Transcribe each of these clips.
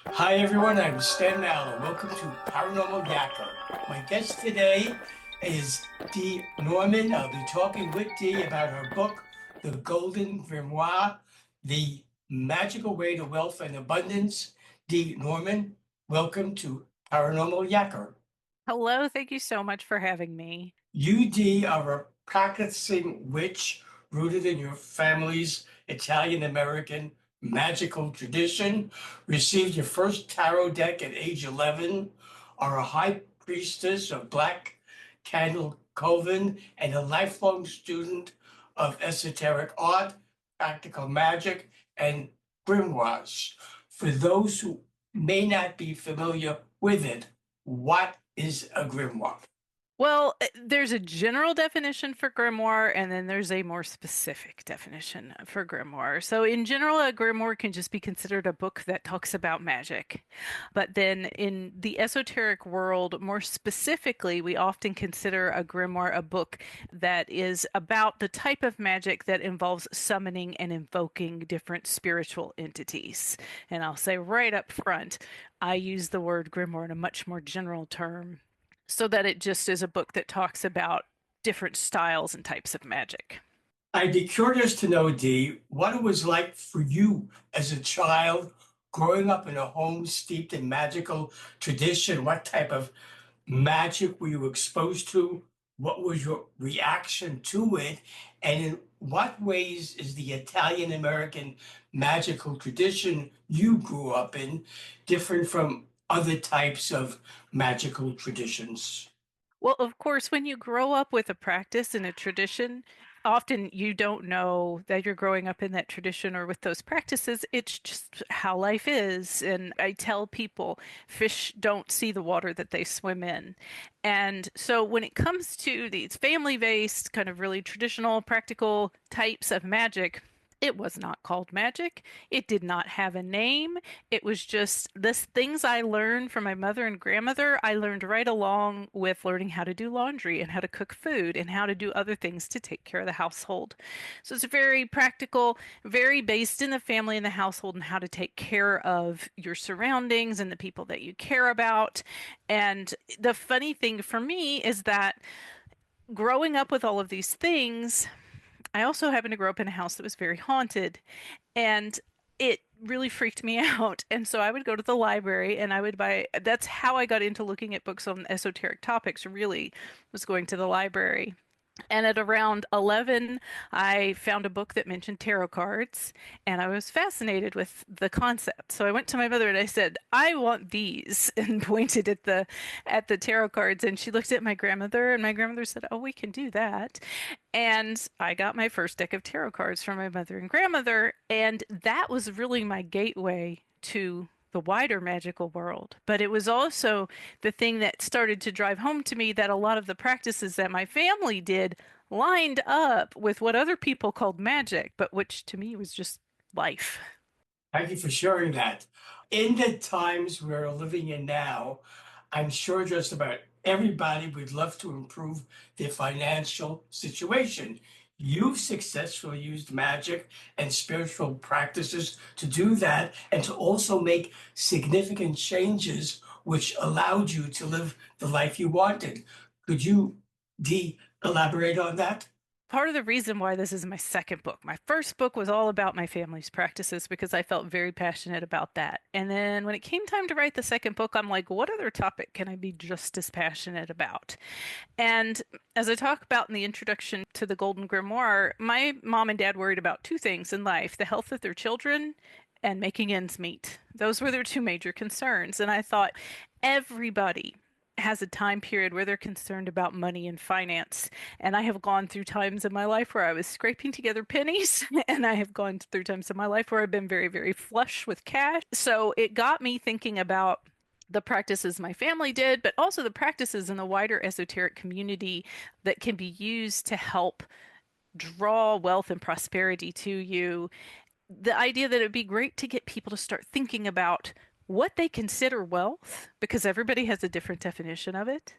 Hi everyone, I'm Stan Mallow. Welcome to Paranormal Yakker. My guest today is Dee Norman. I'll be talking with Dee about her book, The Golden Grimoire, The Magical Way to Wealth and Abundance. Dee Norman, welcome to Paranormal Yakker. Hello, thank you so much for having me. You, Dee, are a practicing witch rooted in your family's Italian American magical tradition, received your first tarot deck at age 11, are a high priestess of Black Candle Coven, and a lifelong student of esoteric art, practical magic, and grimoires. For those who may not be familiar with it, what is a grimoire? Well, there's a general definition for grimoire, and then there's a more specific definition for grimoire. So, in general, a grimoire can just be considered a book that talks about magic. But then in the esoteric world, more specifically, we often consider a grimoire a book that is about the type of magic that involves summoning and invoking different spiritual entities. And I'll say right up front, I use the word grimoire in a much more general term so that it just is a book that talks about different styles and types of magic. I'd be curious to know, Dee, what it was like for you as a child growing up in a home steeped in magical tradition. What type of magic were you exposed to? What was your reaction to it? And in what ways is the Italian American magical tradition you grew up in different from other types of magical traditions? Well, of course, when you grow up with a practice and a tradition, often you don't know that you're growing up in that tradition or with those practices. It's just how life is. And I tell people fish don't see the water that they swim in. And so when it comes to these family-based, kind of really traditional, practical types of magic, it was not called magic. It did not have a name. It was just this things I learned from my mother and grandmother. I learned right along with learning how to do laundry and how to cook food and how to do other things to take care of the household. So it's very practical, very based in the family and the household and how to take care of your surroundings and the people that you care about. And the funny thing for me is that growing up with all of these things, I also happened to grow up in a house that was very haunted, and it really freaked me out. And so I would go to the library and I would buy, that's how I got into looking at books on esoteric topics, really, was going to the library. And at around 11, I found a book that mentioned tarot cards, and I was fascinated with the concept. So I went to my mother and I said, "I want these," and pointed at the tarot cards. And she looked at my grandmother, and my grandmother said, "Oh, we can do that." And I got my first deck of tarot cards from my mother and grandmother, and that was really my gateway to the wider magical world. But it was also the thing that started to drive home to me that a lot of the practices that my family did lined up with what other people called magic, but which to me was just life. Thank you for sharing that. In the times we're living in now, I'm sure just about everybody would love to improve their financial situation. You've successfully used magic and spiritual practices to do that and to also make significant changes which allowed you to live the life you wanted. Could you elaborate on that? Part of the reason why this is my second book. My first book was all about my family's practices because I felt very passionate about that. And then when it came time to write the second book, I'm like, what other topic can I be just as passionate about? And as I talk about in the introduction to the Golden Grimoire, my mom and dad worried about two things in life, the health of their children and making ends meet. Those were their two major concerns. And I thought everybody has a time period where they're concerned about money and finance. And I have gone through times in my life where I was scraping together pennies, and I have gone through times in my life where I've been very, very flush with cash. So it got me thinking about the practices my family did, but also the practices in the wider esoteric community that can be used to help draw wealth and prosperity to you. The idea that it'd be great to get people to start thinking about what they consider wealth, because everybody has a different definition of it.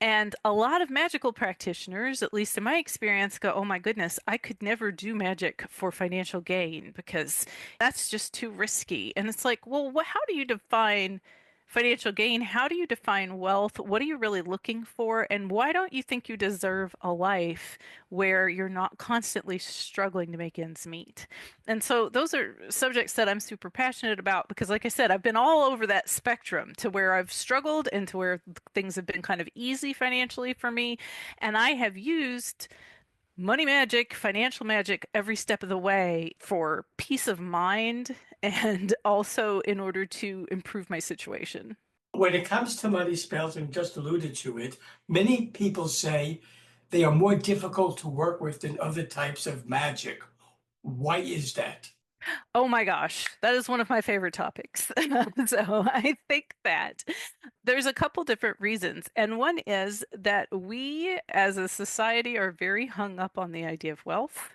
And a lot of magical practitioners, at least in my experience, go, oh my goodness, I could never do magic for financial gain because that's just too risky. And it's like, well, how do you define financial gain? How do you define wealth? What are you really looking for? And why don't you think you deserve a life where you're not constantly struggling to make ends meet? And so those are subjects that I'm super passionate about because, like I said, I've been all over that spectrum to where I've struggled and to where things have been kind of easy financially for me. And I have used money magic, financial magic every step of the way for peace of mind and also in order to improve my situation. When it comes to money spells, and just alluded to it, many people say they are more difficult to work with than other types of magic. Why is that? Oh my gosh, that is one of my favorite topics. So I think that there's a couple different reasons. And one is that we as a society are very hung up on the idea of wealth.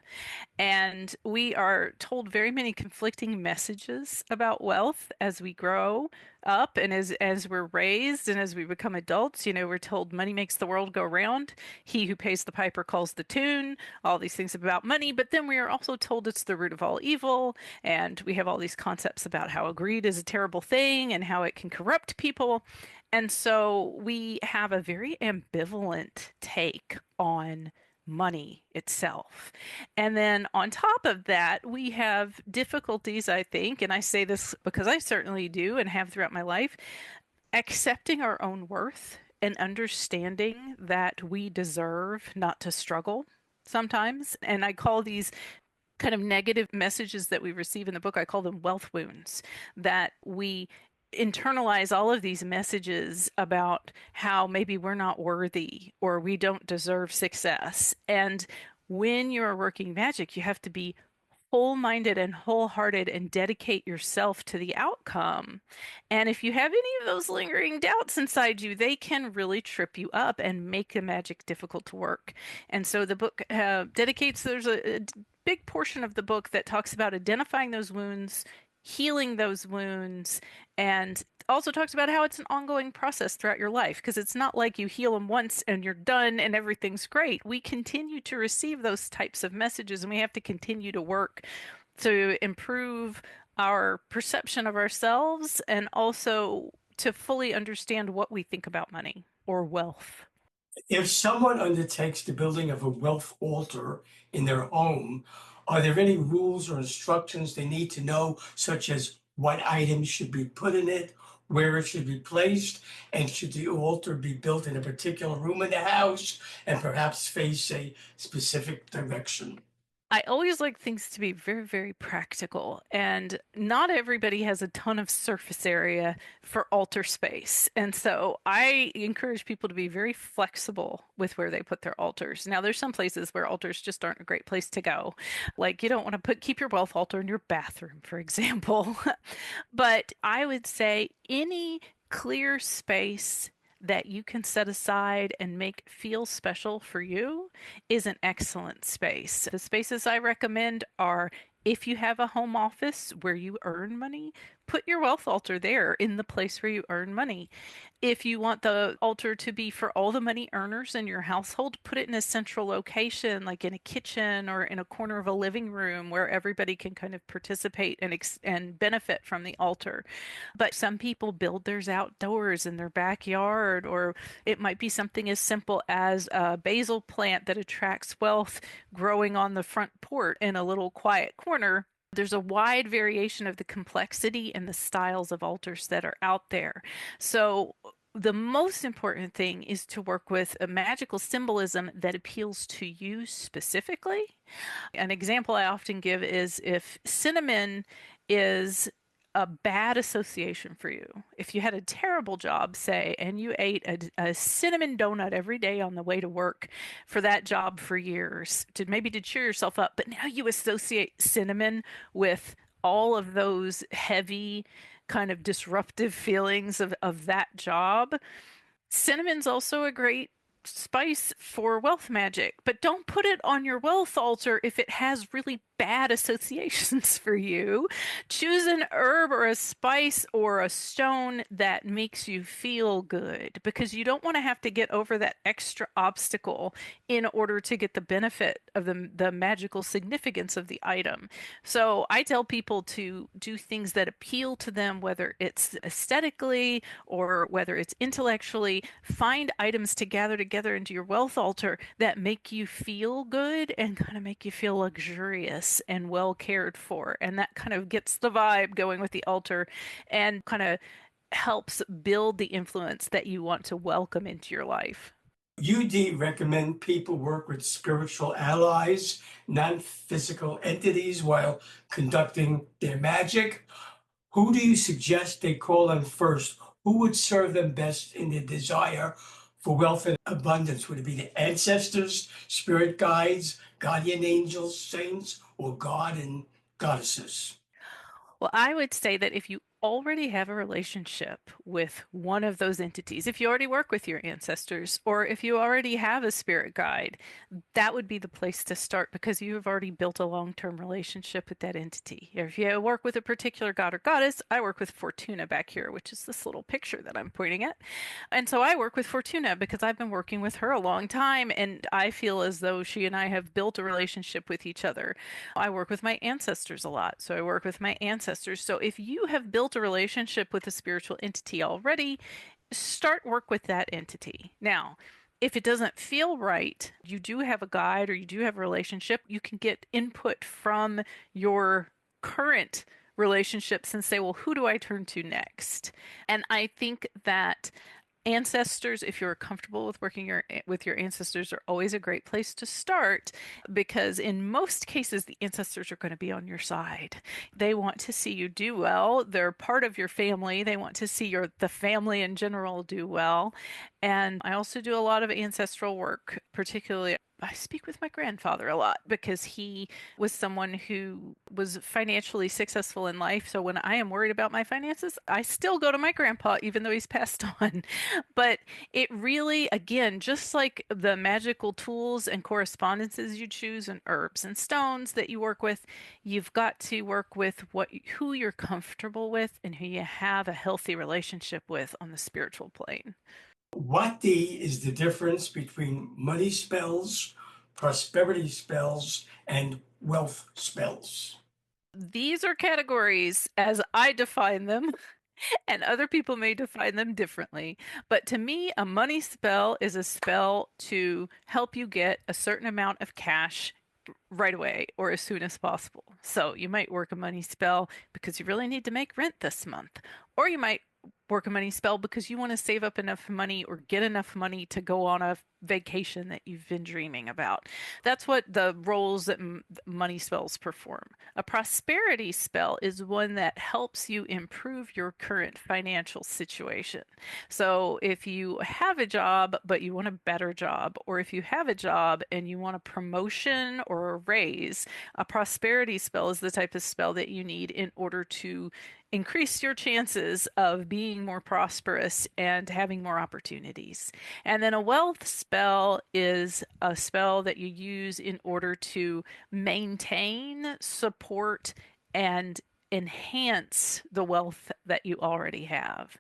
And we are told very many conflicting messages about wealth as we grow up and as we're raised and as we become adults. You know, we're told money makes the world go round. He who pays the piper calls the tune, all these things about money. But then we are also told it's the root of all evil. And we have all these concepts about how greed is a terrible thing and how it can corrupt people. And so we have a very ambivalent take on money itself. And then on top of that, we have difficulties, I think, and I say this because I certainly do and have throughout my life, accepting our own worth and understanding that we deserve not to struggle sometimes. And I call these kind of negative messages that we receive in the book, I call them wealth wounds, that we internalize all of these messages about how maybe we're not worthy or we don't deserve success. And when you're working magic, you have to be whole-minded and wholehearted and dedicate yourself to the outcome. And if you have any of those lingering doubts inside you, they can really trip you up and make the magic difficult to work. And so the book dedicates, there's a big portion of the book that talks about identifying those wounds, healing those wounds, and also talks about how it's an ongoing process throughout your life because it's not like you heal them once and you're done and everything's great. We continue to receive those types of messages and we have to continue to work to improve our perception of ourselves and also to fully understand what we think about money or wealth. If someone undertakes the building of a wealth altar in their home, are there any rules or instructions they need to know, such as what items should be put in it, where it should be placed, and should the altar be built in a particular room in the house and perhaps face a specific direction? I always like things to be very, very practical, and not everybody has a ton of surface area for altar space. And so I encourage people to be very flexible with where they put their altars. Now, there's some places where altars just aren't a great place to go. Like you don't want to keep your wealth altar in your bathroom, for example. But I would say any clear space that you can set aside and make feel special for you is an excellent space. The spaces I recommend are if you have a home office where you earn money, put your wealth altar there in the place where you earn money. If you want the altar to be for all the money earners in your household, put it in a central location, like in a kitchen or in a corner of a living room where everybody can kind of participate and benefit from the altar. But some people build theirs outdoors in their backyard, or it might be something as simple as a basil plant that attracts wealth growing on the front porch in a little quiet corner. There's a wide variation of the complexity and the styles of altars that are out there. So the most important thing is to work with a magical symbolism that appeals to you specifically. An example I often give is if cinnamon is a bad association for you. If you had a terrible job, say, and you ate a cinnamon donut every day on the way to work for that job for years, to cheer yourself up, but now you associate cinnamon with all of those heavy, kind of disruptive feelings of that job. Cinnamon's also a great spice for wealth magic, but don't put it on your wealth altar if it has really bad associations for you. Choose an herb or a spice or a stone that makes you feel good because you don't want to have to get over that extra obstacle in order to get the benefit of the magical significance of the item. So I tell people to do things that appeal to them, whether it's aesthetically or whether it's intellectually. Find items to gather together into your wealth altar that make you feel good and kind of make you feel luxurious and well cared for. And that kind of gets the vibe going with the altar and kind of helps build the influence that you want to welcome into your life. UD recommend people work with spiritual allies, non-physical entities while conducting their magic. Who do you suggest they call on first? Who would serve them best in their desire for wealth and abundance? Would it be the ancestors, spirit guides, guardian angels, saints, or God and goddesses? Well, I would say that if you already have a relationship with one of those entities, if you already work with your ancestors, or if you already have a spirit guide, that would be the place to start because you have already built a long-term relationship with that entity. If you work with a particular god or goddess, I work with Fortuna back here, which is this little picture that I'm pointing at. And so I work with Fortuna because I've been working with her a long time, and I feel as though she and I have built a relationship with each other. I work with my ancestors a lot, so I work with my ancestors. So if you have built a relationship with a spiritual entity already, start work with that entity. Now, if it doesn't feel right, you do have a guide or you do have a relationship, you can get input from your current relationships and say, well, who do I turn to next? And I think that ancestors, if you're comfortable with working with your ancestors, are always a great place to start because in most cases the ancestors are going to be on your side. They want to see you do well. They're part of your family. They want to see the family in general do well. And I also do a lot of ancestral work, particularly I speak with my grandfather a lot because he was someone who was financially successful in life. So when I am worried about my finances, I still go to my grandpa, even though he's passed on. But it really, again, just like the magical tools and correspondences you choose and herbs and stones that you work with, you've got to work with who you're comfortable with and who you have a healthy relationship with on the spiritual plane. What is the difference between money spells, prosperity spells, and wealth spells? These are categories as I define them, and other people may define them differently. But to me, a money spell is a spell to help you get a certain amount of cash right away or as soon as possible. So you might work a money spell because you really need to make rent this month, or you might work a money spell because you want to save up enough money or get enough money to go on a vacation that you've been dreaming about. That's what the roles that money spells perform. A prosperity spell is one that helps you improve your current financial situation. So if you have a job, but you want a better job, or if you have a job and you want a promotion or a raise, a prosperity spell is the type of spell that you need in order to increase your chances of being more prosperous and having more opportunities. And then a wealth spell is a spell that you use in order to maintain, support, and enhance the wealth that you already have.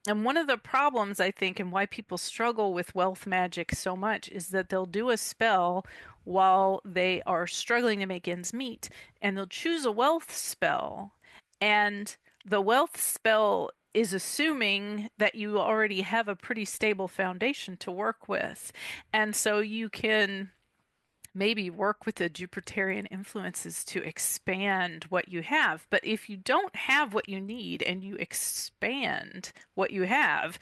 And one of the problems, I think, and why people struggle with wealth magic so much is that they'll do a spell while they are struggling to make ends meet, and they'll choose a wealth spell. And the wealth spell is assuming that you already have a pretty stable foundation to work with. And so you can maybe work with the Jupiterian influences to expand what you have. But if you don't have what you need and you expand what you have,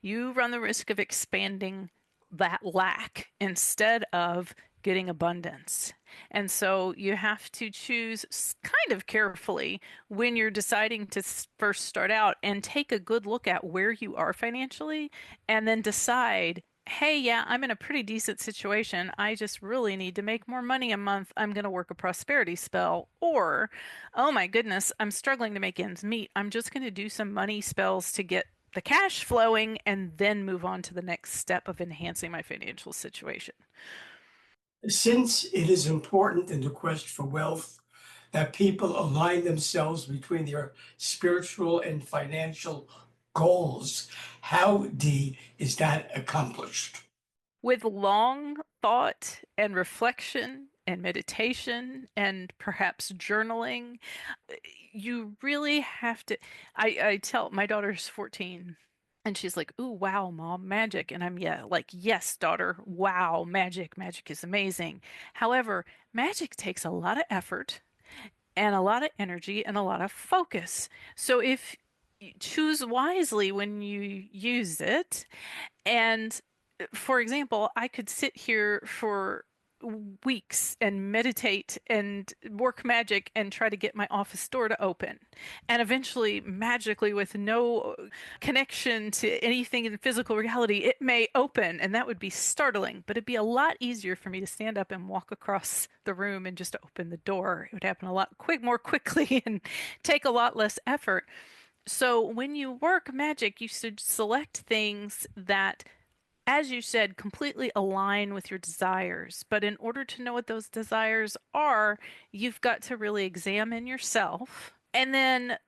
you run the risk of expanding that lack instead of getting abundance. And so you have to choose kind of carefully when you're deciding to first start out and take a good look at where you are financially and then decide, hey, yeah, I'm in a pretty decent situation. I just really need to make more money a month. I'm going to work a prosperity spell. Or, oh my goodness, I'm struggling to make ends meet. I'm just going to do some money spells to get the cash flowing and then move on to the next step of enhancing my financial situation. Since it is important in the quest for wealth that people align themselves between their spiritual and financial goals. How, is that accomplished? With long thought and reflection and meditation and perhaps journaling, you really have to. I tell my daughter's 14 and she's like, "Ooh, wow, mom, magic." And I'm, yeah, like, "Yes, daughter, wow, magic. Magic is amazing." However, magic takes a lot of effort and a lot of energy and a lot of focus. So if you choose wisely when you use it, and for example, I could sit here for weeks and meditate and work magic and try to get my office door to open. And eventually, magically, with no connection to anything in physical reality, it may open. And that would be startling, but it'd be a lot easier for me to stand up and walk across the room and just open the door. It would happen a lot more quickly and take a lot less effort. So when you work magic, you should select things that, as you said, completely align with your desires. But in order to know what those desires are, you've got to really examine yourself. And then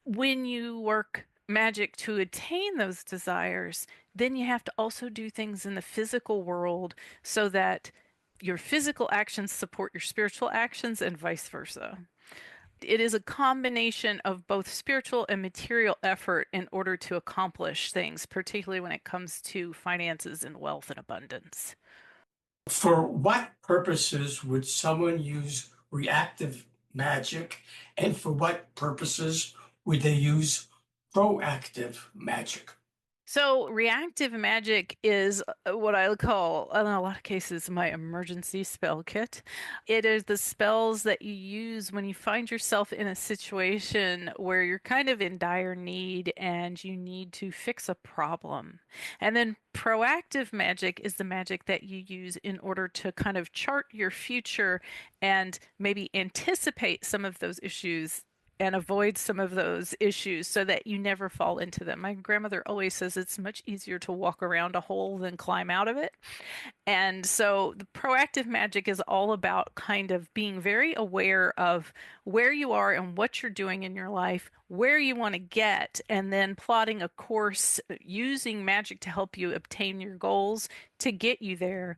when you work magic to attain those desires, then you have to also do things in the physical world so that your physical actions support your spiritual actions and vice versa. It is a combination of both spiritual and material effort in order to accomplish things, particularly when it comes to finances and wealth and abundance. For what purposes would someone use reactive magic, and for what purposes would they use proactive magic? So, reactive magic is what I would call, in a lot of cases, my emergency spell kit. It is the spells that you use when you find yourself in a situation where you're kind of in dire need and you need to fix a problem. And then proactive magic is the magic that you use in order to kind of chart your future and maybe anticipate some of those issues and avoid some of those issues so that you never fall into them. My grandmother always says it's much easier to walk around a hole than climb out of it. And so the proactive magic is all about kind of being very aware of where you are and what you're doing in your life, where you want to get, and then plotting a course using magic to help you obtain your goals to get you there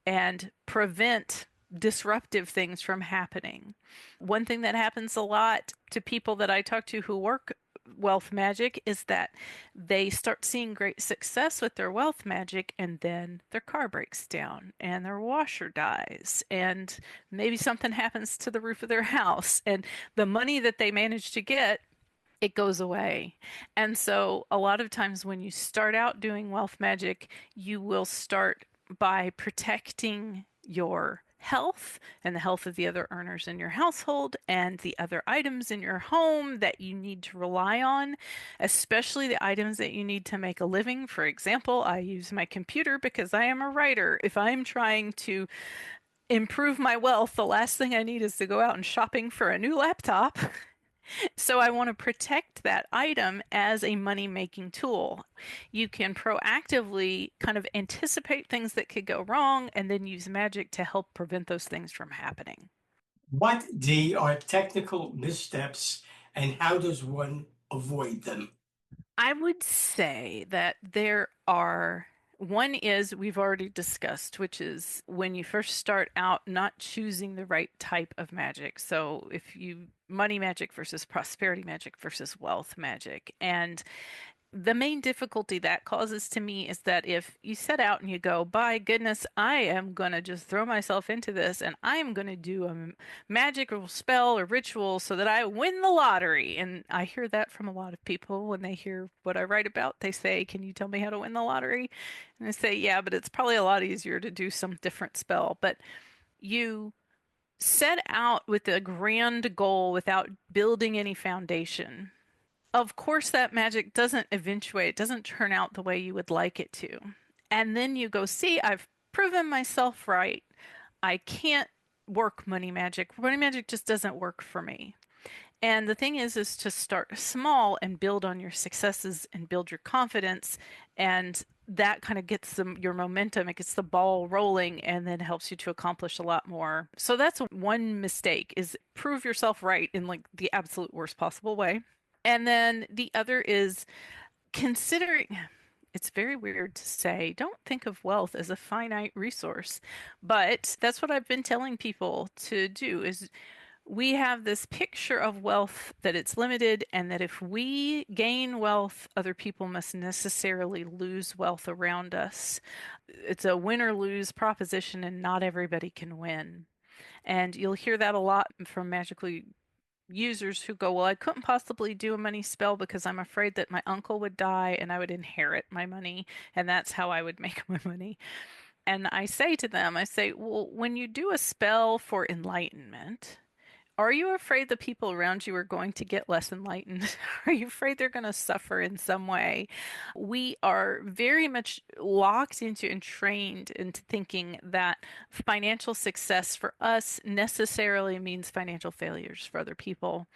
and prevent disruptive things from happening. One thing that happens a lot to people that I talk to who work wealth magic is that they start seeing great success with their wealth magic and then their car breaks down and their washer dies and maybe something happens to the roof of their house and the money that they managed to get, it goes away. And so a lot of times when you start out doing wealth magic, you will start by protecting your health and the health of the other earners in your household and the other items in your home that you need to rely on, especially the items that you need to make a living. For example, I use my computer because I am a writer. If I'm trying to improve my wealth, the last thing I need is to go out and shopping for a new laptop. So I want to protect that item as a money-making tool. You can proactively kind of anticipate things that could go wrong and then use magic to help prevent those things from happening. What, are technical missteps, and how does one avoid them? I would say that there are, one is we've already discussed, which is when you first start out not choosing the right type of magic. So if you money magic versus prosperity magic versus wealth magic. And the main difficulty that causes to me is that if you set out and you go, by goodness, I am going to just throw myself into this and I am going to do a magical spell or ritual so that I win the lottery. And I hear that from a lot of people when they hear what I write about. They say, "Can you tell me how to win the lottery?" And I say, "Yeah, but it's probably a lot easier to do some different spell." But you set out with a grand goal without building any foundation. Of course, that magic doesn't eventuate, it doesn't turn out the way you would like it to. And then you go, see, I've proven myself right. I can't work money magic. Money magic just doesn't work for me. And the thing is to start small and build on your successes and build your confidence and that kind of gets your momentum, it gets the ball rolling, and then helps you to accomplish a lot more. So that's one mistake, is prove yourself right in like the absolute worst possible way. And then the other is considering, it's very weird to say, don't think of wealth as a finite resource, but that's what I've been telling people to do is we have this picture of wealth that it's limited, and that if we gain wealth, other people must necessarily lose wealth around us. It's a win or lose proposition, and not everybody can win. And you'll hear that a lot from magically users who go, well, I couldn't possibly do a money spell because I'm afraid that my uncle would die and I would inherit my money, and that's how I would make my money. And I say to them, I say, well, when you do a spell for enlightenment, are you afraid the people around you are going to get less enlightened? Are you afraid they're going to suffer in some way? We are very much locked into and trained into thinking that financial success for us necessarily means financial failures for other people.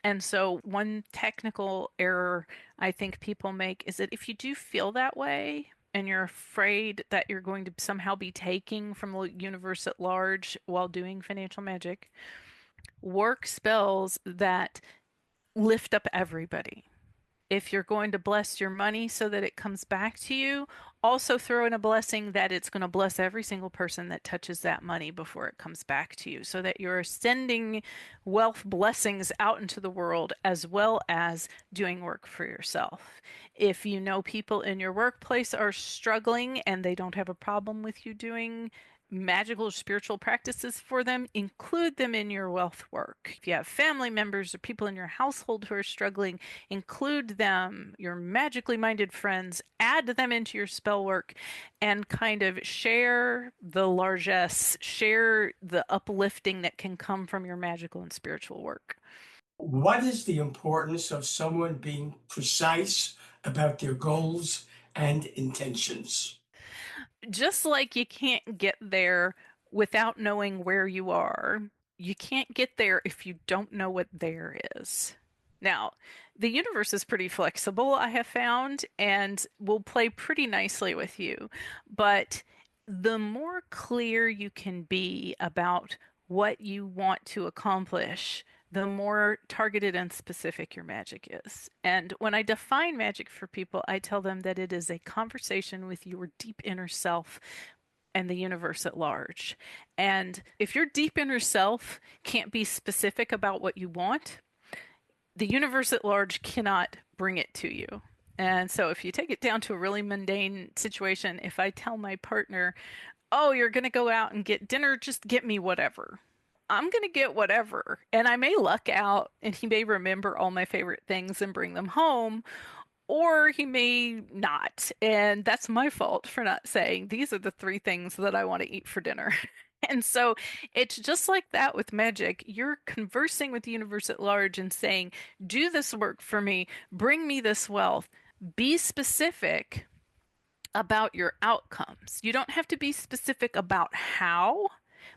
And so, one technical error I think people make is that if you do feel that way, and you're afraid that you're going to somehow be taking from the universe at large while doing financial magic, work spells that lift up everybody. If you're going to bless your money so that it comes back to you, also throw in a blessing that it's going to bless every single person that touches that money before it comes back to you, so that you're sending wealth blessings out into the world as well as doing work for yourself. If you know people in your workplace are struggling and they don't have a problem with you doing magical or spiritual practices for them, include them in your wealth work. If you have family members or people in your household who are struggling, include them, your magically minded friends, add them into your spell work, and kind of share the largesse, share the uplifting that can come from your magical and spiritual work. What is the importance of someone being precise about their goals and intentions? Just like you can't get there without knowing where you are, you can't get there if you don't know what there is. Now, the universe is pretty flexible, I have found, and will play pretty nicely with you. But the more clear you can be about what you want to accomplish, the more targeted and specific your magic is. And when I define magic for people, I tell them that it is a conversation with your deep inner self and the universe at large. And if your deep inner self can't be specific about what you want, the universe at large cannot bring it to you. And so if you take it down to a really mundane situation, if I tell my partner, oh, you're going to go out and get dinner, just get me whatever. I'm going to get whatever. And I may luck out and he may remember all my favorite things and bring them home, or he may not. And that's my fault for not saying, these are the three things that I want to eat for dinner. And so it's just like that with magic. You're conversing with the universe at large and saying, do this work for me, bring me this wealth. Be specific about your outcomes. You don't have to be specific about how,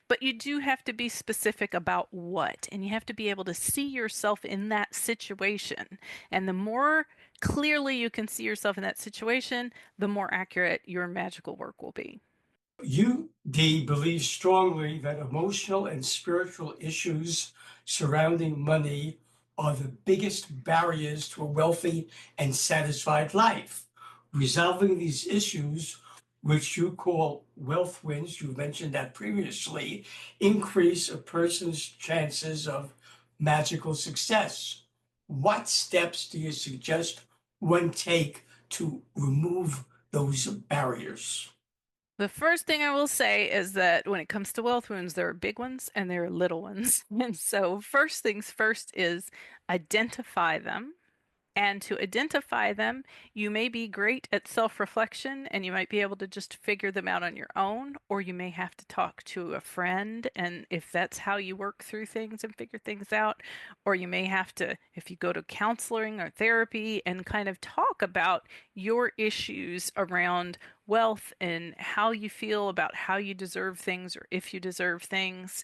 but you do have to be specific about what. And you have to be able to see yourself in that situation. And the more clearly you can see yourself in that situation, the more accurate your magical work will be. You, Dee, believe strongly that emotional and spiritual issues surrounding money are the biggest barriers to a wealthy and satisfied life. Resolving these issues, which you call wealth wins, you mentioned that previously, increase a person's chances of magical success. What steps do you suggest one take to remove those barriers? The first thing I will say is that when it comes to wealth wounds, there are big ones and there are little ones. And so, first things first is identify them. And to identify them, you may be great at self-reflection and you might be able to just figure them out on your own, or you may have to talk to a friend. And if that's how you work through things and figure things out, or you may have to, if you go to counseling or therapy and kind of talk about your issues around wealth and how you feel about how you deserve things or if you deserve things.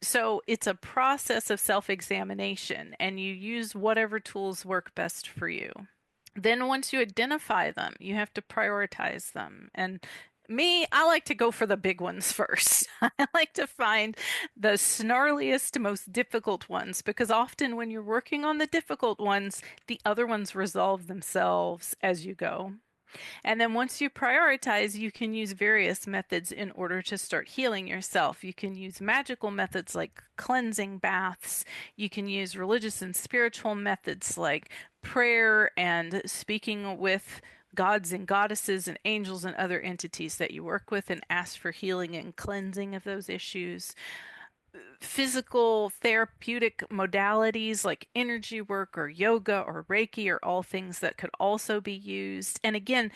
So it's a process of self-examination, and you use whatever tools work best for you. Then once you identify them, you have to prioritize them. And me, I like to go for the big ones first. I like to find the snarliest, most difficult ones because often when you're working on the difficult ones, the other ones resolve themselves as you go. And then once you prioritize, you can use various methods in order to start healing yourself. You can use magical methods like cleansing baths. You can use religious and spiritual methods like prayer and speaking with gods and goddesses and angels and other entities that you work with and ask for healing and cleansing of those issues. Physical therapeutic modalities like energy work or yoga or Reiki are all things that could also be used. And again,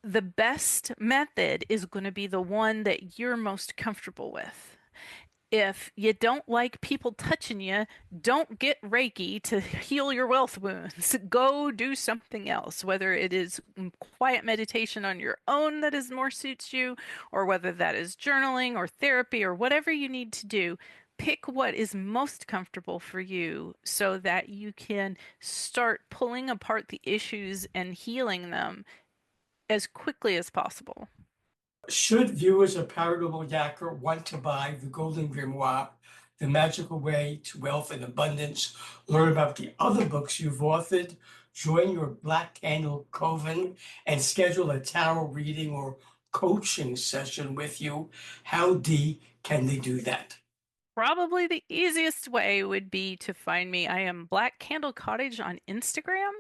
the best method is going to be the one that you're most comfortable with. If you don't like people touching you, don't get Reiki to heal your wealth wounds. Go do something else, whether it is quiet meditation on your own that is more suits you, or whether that is journaling or therapy or whatever you need to do. Pick what is most comfortable for you so that you can start pulling apart the issues and healing them as quickly as possible. Should viewers of Paranormal Yakker want to buy the Golden Grimoire, The Magical Way to Wealth and Abundance, learn about the other books you've authored, join your Black Candle Coven, and schedule a tarot reading or coaching session with you, how, Dee, can they do that? Probably the easiest way would be to find me. I am Black Candle Cottage on Instagram,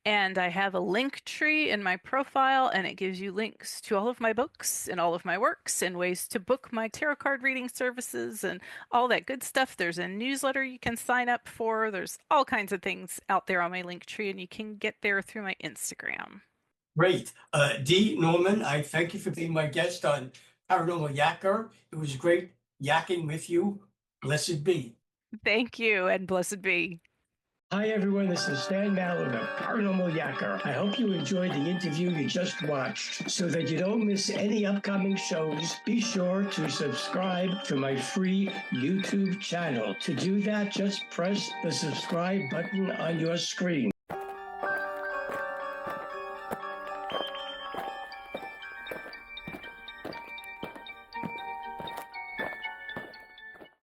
and I have a link tree in my profile, and it gives you links to all of my books and all of my works and ways to book my tarot card reading services and all that good stuff. There's a newsletter you can sign up for. There's all kinds of things out there on my link tree, and you can get there through my Instagram. Great. Dee Norman, I thank you for being my guest on Paranormal Yakker. It was great yakking with you. Blessed be. Thank you, and blessed be. Hi, everyone. This is Stan Mallard of Paranormal Yakker. I hope you enjoyed the interview you just watched. So that you don't miss any upcoming shows, be sure to subscribe to my free YouTube channel. To do that, just press the subscribe button on your screen.